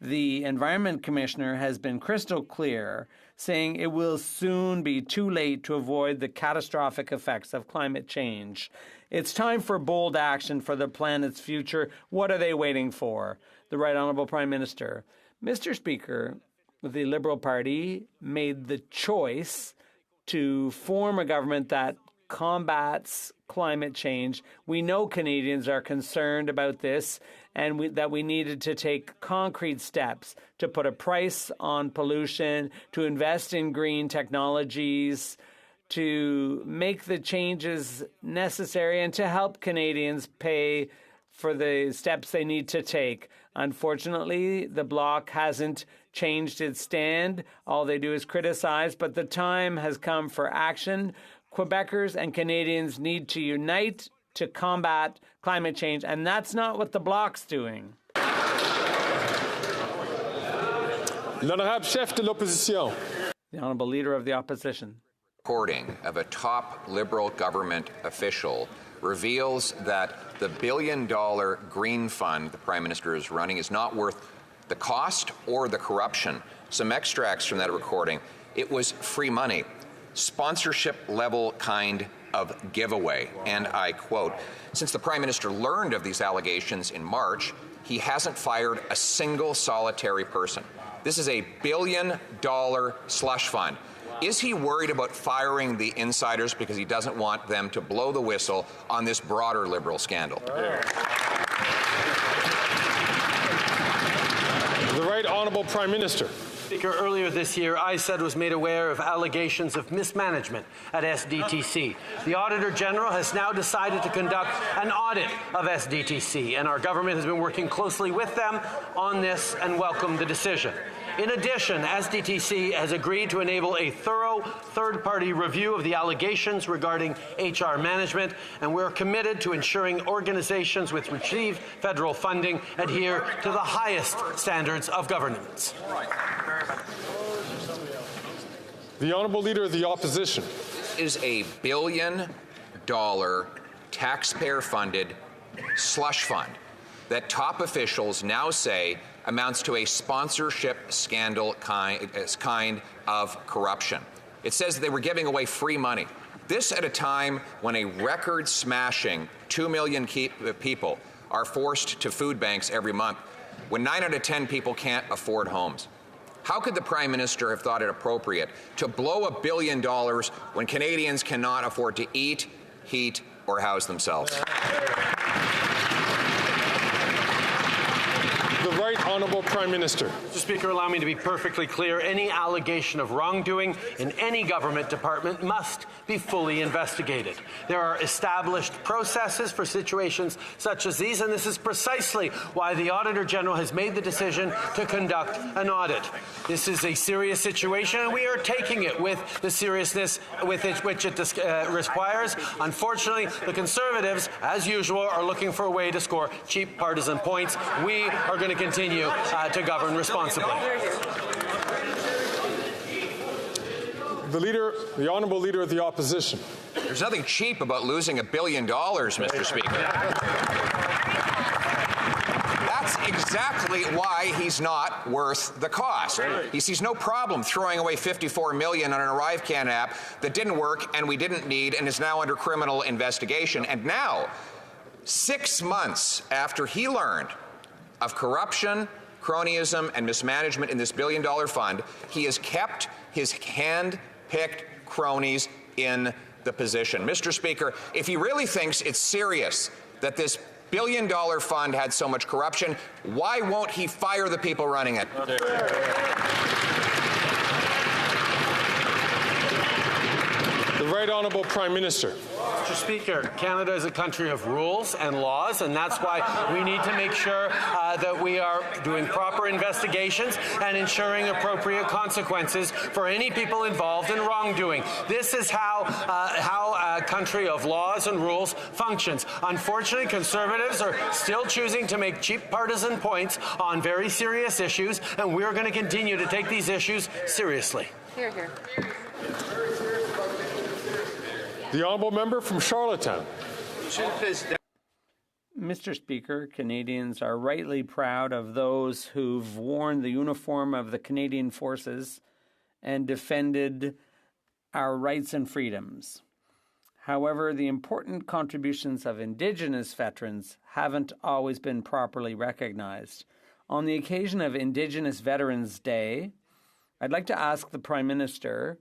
The Environment Commissioner has been crystal clear, saying it will soon be too late to avoid the catastrophic effects of climate change. It's time for bold action for the planet's future. What are they waiting for? The Right Honourable Prime Minister. Mr. Speaker, the Liberal Party made the choice to form a government that combats climate change. We know Canadians are concerned about this, and that we needed to take concrete steps to put a price on pollution, to invest in green technologies, to make the changes necessary, and to help Canadians pay for the steps they need to take. Unfortunately, the Bloc hasn't changed its stand. All they do is criticize, but the time has come for action. Quebecers and Canadians need to unite to combat climate change, and that's not what the Bloc's doing. L'honorable chef de l'opposition. The Honourable Leader of the Opposition. Reporting of a top Liberal government official reveals that the billion-dollar green fund the Prime Minister is running is not worth the cost or the corruption. Some extracts from that recording. It was free money, sponsorship-level kind of giveaway. And I quote, since the Prime Minister learned of these allegations in March, he hasn't fired a single solitary person. This is a billion-dollar slush fund. Is he worried about firing the insiders because he doesn't want them to blow the whistle on this broader Liberal scandal? The Right Honourable Prime Minister. Speaker, earlier this year, ISED was made aware of allegations of mismanagement at SDTC. The Auditor General has now decided to conduct an audit of SDTC, and our government has been working closely with them on this and welcomed the decision. In addition, SDTC has agreed to enable a thorough third-party review of the allegations regarding HR management, and we're committed to ensuring organizations which receive federal funding adhere to the highest standards of governance. The Honourable Leader of the Opposition. Is a $1 billion taxpayer-funded slush fund that top officials now say amounts to a sponsorship scandal kind of corruption. It says they were giving away free money. This at a time when a record-smashing 2 million people are forced to food banks every month, when 9 out of 10 people can't afford homes. How could the Prime Minister have thought it appropriate to blow $1 billion when Canadians cannot afford to eat, heat, or house themselves? The Right Honourable Prime Minister. Mr. Speaker, allow me to be perfectly clear. Any allegation of wrongdoing in any government department must be fully investigated. There are established processes for situations such as these, and this is precisely why the Auditor General has made the decision to conduct an audit. This is a serious situation, and we are taking it with the seriousness with which it requires. Unfortunately, the Conservatives, as usual, are looking for a way to score cheap partisan points. We are going to continue to govern responsibly. The Honourable Leader of the Opposition. There's nothing cheap about losing $1 billion, Mr. Speaker. That's exactly why he's not worth the cost. He sees no problem throwing away $54 million on an ArriveCan app that didn't work and we didn't need and is now under criminal investigation. And now, 6 months after he learned of corruption, cronyism, and mismanagement in this $1 billion fund, he has kept his hand-picked cronies in the position. Mr. Speaker, if he really thinks it's serious that this $1 billion fund had so much corruption, why won't he fire the people running it? The Right Honourable Prime Minister. Mr. Speaker, Canada is a country of rules and laws, and that's why we need to make sure that we are doing proper investigations and ensuring appropriate consequences for any people involved in wrongdoing. This is how a country of laws and rules functions. Unfortunately, Conservatives are still choosing to make cheap partisan points on very serious issues, and we're going to continue to take these issues seriously. Hear, hear. The Honourable Member from Charlottetown. Mr. Speaker, Canadians are rightly proud of those who've worn the uniform of the Canadian Forces and defended our rights and freedoms. However, the important contributions of Indigenous veterans haven't always been properly recognized. On the occasion of Indigenous Veterans Day, I'd like to ask the Prime Minister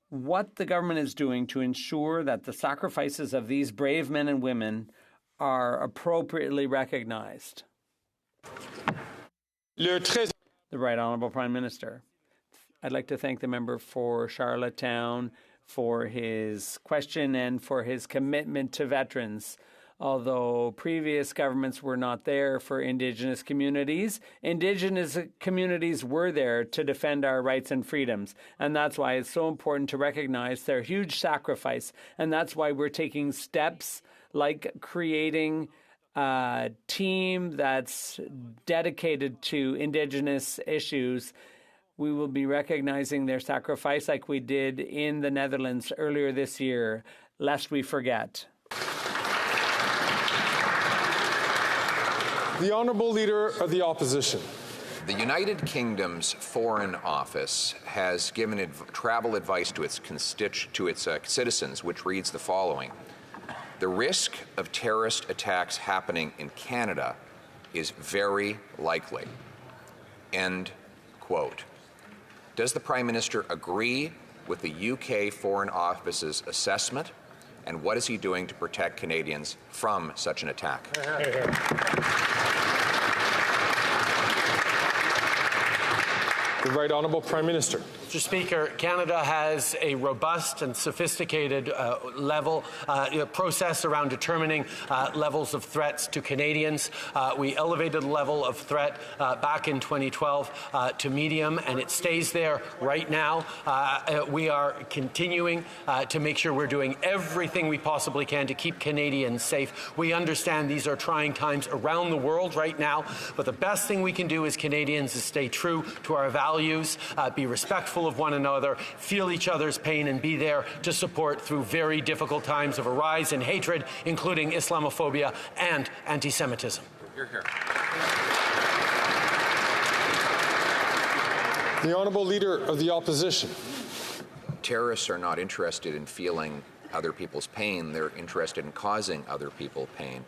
what the government is doing to ensure that the sacrifices of these brave men and women are appropriately recognized. The Right Honourable Prime Minister. I'd like to thank the member for Charlottetown for his question and for his commitment to veterans. Although previous governments were not there for Indigenous communities were there to defend our rights and freedoms. And that's why it's so important to recognize their huge sacrifice. And that's why we're taking steps like creating a team that's dedicated to Indigenous issues. We will be recognizing their sacrifice like we did in the Netherlands earlier this year, lest we forget. The Honourable Leader of the Opposition. The United Kingdom's Foreign Office has given travel advice to its citizens, which reads the following. The risk of terrorist attacks happening in Canada is very likely. End quote. Does the Prime Minister agree with the UK Foreign Office's assessment? And what is he doing to protect Canadians from such an attack? The Right Honourable Prime Minister. Mr. Speaker, Canada has a robust and sophisticated process around determining levels of threats to Canadians. We elevated the level of threat back in 2012 to medium, and it stays there right now. We are continuing to make sure we're doing everything we possibly can to keep Canadians safe. We understand these are trying times around the world right now, but the best thing we can do as Canadians is stay true to our values, be respectful of one another, feel each other's pain, and be there to support through very difficult times of a rise in hatred, including Islamophobia and anti-Semitism. Hear, hear. The Honourable Leader of the Opposition. Terrorists are not interested in feeling other people's pain. They're interested in causing other people pain.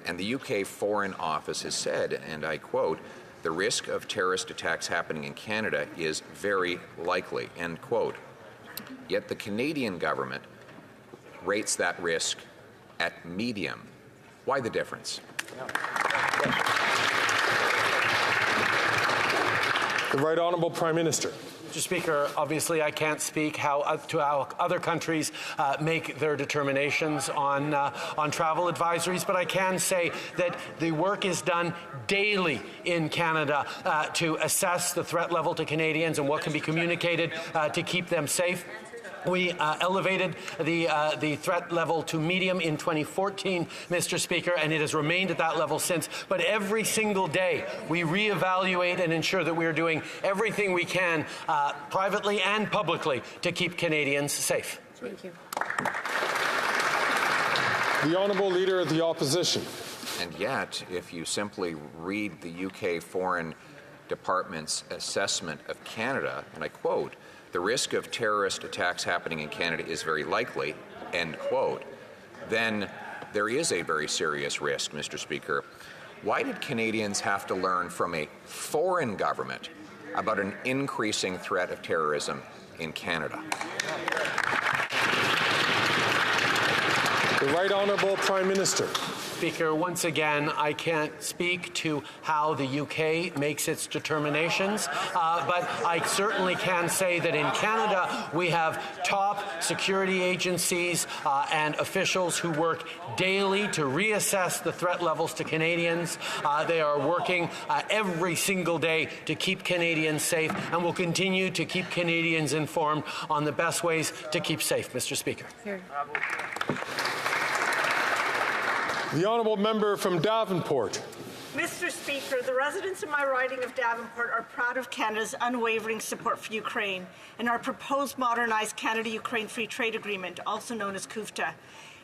And the UK Foreign Office has said, and I quote, "The risk of terrorist attacks happening in Canada is very likely," end quote. Yet the Canadian government rates that risk at medium. Why the difference? The Right Honourable Prime Minister. Mr. Speaker, obviously I can't speak how other countries make their determinations on travel advisories, but I can say that the work is done daily in Canada to assess the threat level to Canadians and what can be communicated to keep them safe. We elevated the threat level to medium in 2014, Mr. Speaker, and it has remained at that level since. But every single day, we reevaluate and ensure that we are doing everything we can, privately and publicly, to keep Canadians safe. Thank you. The Honourable Leader of the Opposition. And yet, if you simply read the UK Foreign Department's assessment of Canada, and I quote, "The risk of terrorist attacks happening in Canada is very likely," end quote, then there is a very serious risk, Mr. Speaker. Why did Canadians have to learn from a foreign government about an increasing threat of terrorism in Canada? The Right Honourable Prime Minister. Speaker, once again, I can't speak to how the UK makes its determinations, but I certainly can say that in Canada we have top security agencies and officials who work daily to reassess the threat levels to Canadians. They are working every single day to keep Canadians safe, and will continue to keep Canadians informed on the best ways to keep safe, Mr. Speaker. Here. The Honourable Member from Davenport. Mr. Speaker, the residents of my riding of Davenport are proud of Canada's unwavering support for Ukraine and our proposed modernised Canada-Ukraine Free Trade Agreement, also known as CUFTA.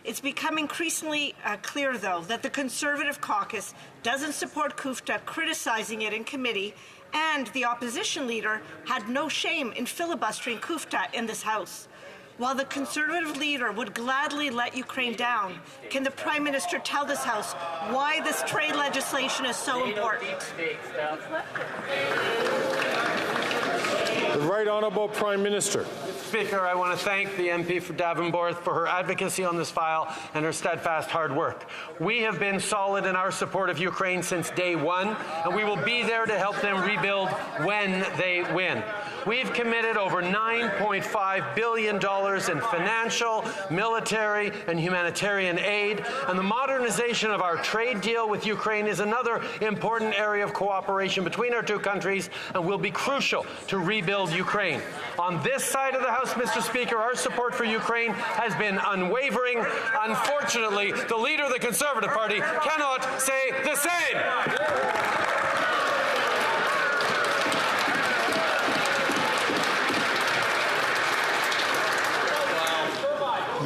It's become increasingly clear, though, that the Conservative caucus doesn't support CUFTA, criticising it in committee, and the opposition leader had no shame in filibustering CUFTA in this House. While the Conservative leader would gladly let Ukraine down, can the Prime Minister tell this House why this trade legislation is so important? The Right Honourable Prime Minister. Speaker, I want to thank the MP for Davenport for her advocacy on this file and her steadfast hard work. We have been solid in our support of Ukraine since day one, and we will be there to help them rebuild when they win. We've committed over $9.5 billion in financial, military, and humanitarian aid, and the modernization of our trade deal with Ukraine is another important area of cooperation between our two countries and will be crucial to rebuild Ukraine. On this side of the House, Mr. Speaker, our support for Ukraine has been unwavering. Unfortunately, the leader of the Conservative Party cannot say the same.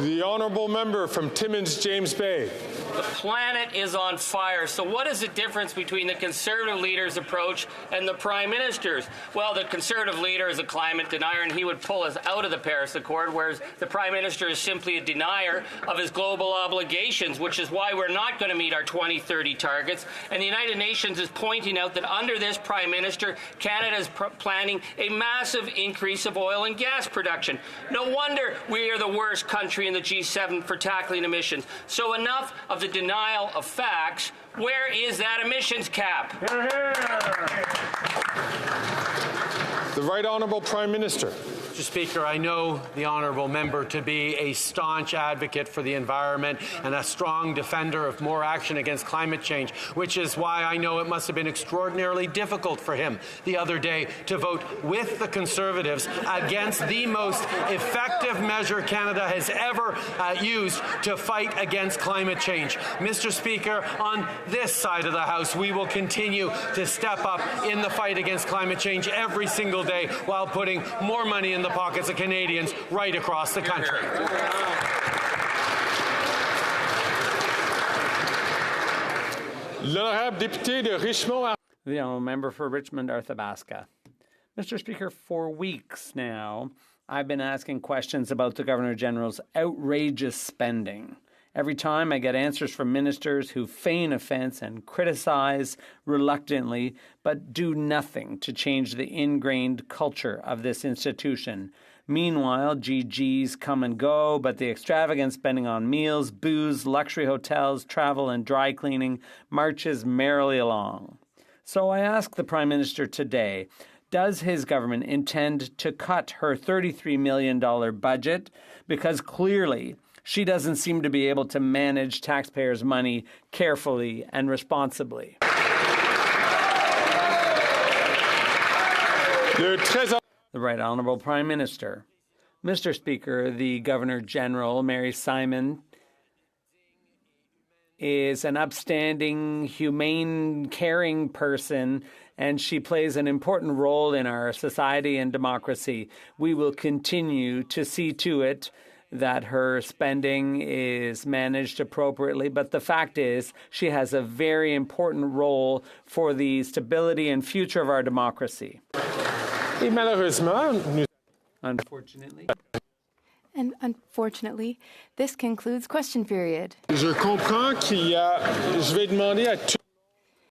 The Honourable Member from Timmins, James Bay. The planet is on fire. So what is the difference between the Conservative leader's approach and the Prime Minister's? Well, the Conservative leader is a climate denier, and he would pull us out of the Paris Accord, whereas the Prime Minister is simply a denier of his global obligations, which is why we're not going to meet our 2030 targets. And the United Nations is pointing out that under this Prime Minister, Canada is planning a massive increase of oil and gas production. No wonder we are the worst country in the G7 for tackling emissions. So enough of the denial of facts. Where is that emissions cap? The The Right Honourable Prime Minister. Mr. Speaker, I know the honourable member to be a staunch advocate for the environment and a strong defender of more action against climate change, which is why I know it must have been extraordinarily difficult for him the other day to vote with the Conservatives against the most effective measure Canada has ever used to fight against climate change. Mr. Speaker, on this side of the House, we will continue to step up in the fight against climate change every single day while putting more money in the pockets of Canadians right across the country. L'honorable député de Richmond. The honourable member for Richmond, Arthabaska. Mr. Speaker, for weeks now, I've been asking questions about the Governor-General's outrageous spending. Every time I get answers from ministers who feign offense and criticize reluctantly, but do nothing to change the ingrained culture of this institution. Meanwhile, GGs come and go, but the extravagant spending on meals, booze, luxury hotels, travel, and dry cleaning marches merrily along. So I ask the Prime Minister today, does his government intend to cut her $33 million budget? Because clearly, she doesn't seem to be able to manage taxpayers' money carefully and responsibly. The Right Honourable Prime Minister. Mr. Speaker, the Governor-General, Mary Simon, is an upstanding, humane, caring person, and she plays an important role in our society and democracy. We will continue to see to it that her spending is managed appropriately, but the fact is she has a very important role for the stability and future of our democracy. Unfortunately. And unfortunately, this concludes question period. Je comprends qu'il y a... Je vais demander à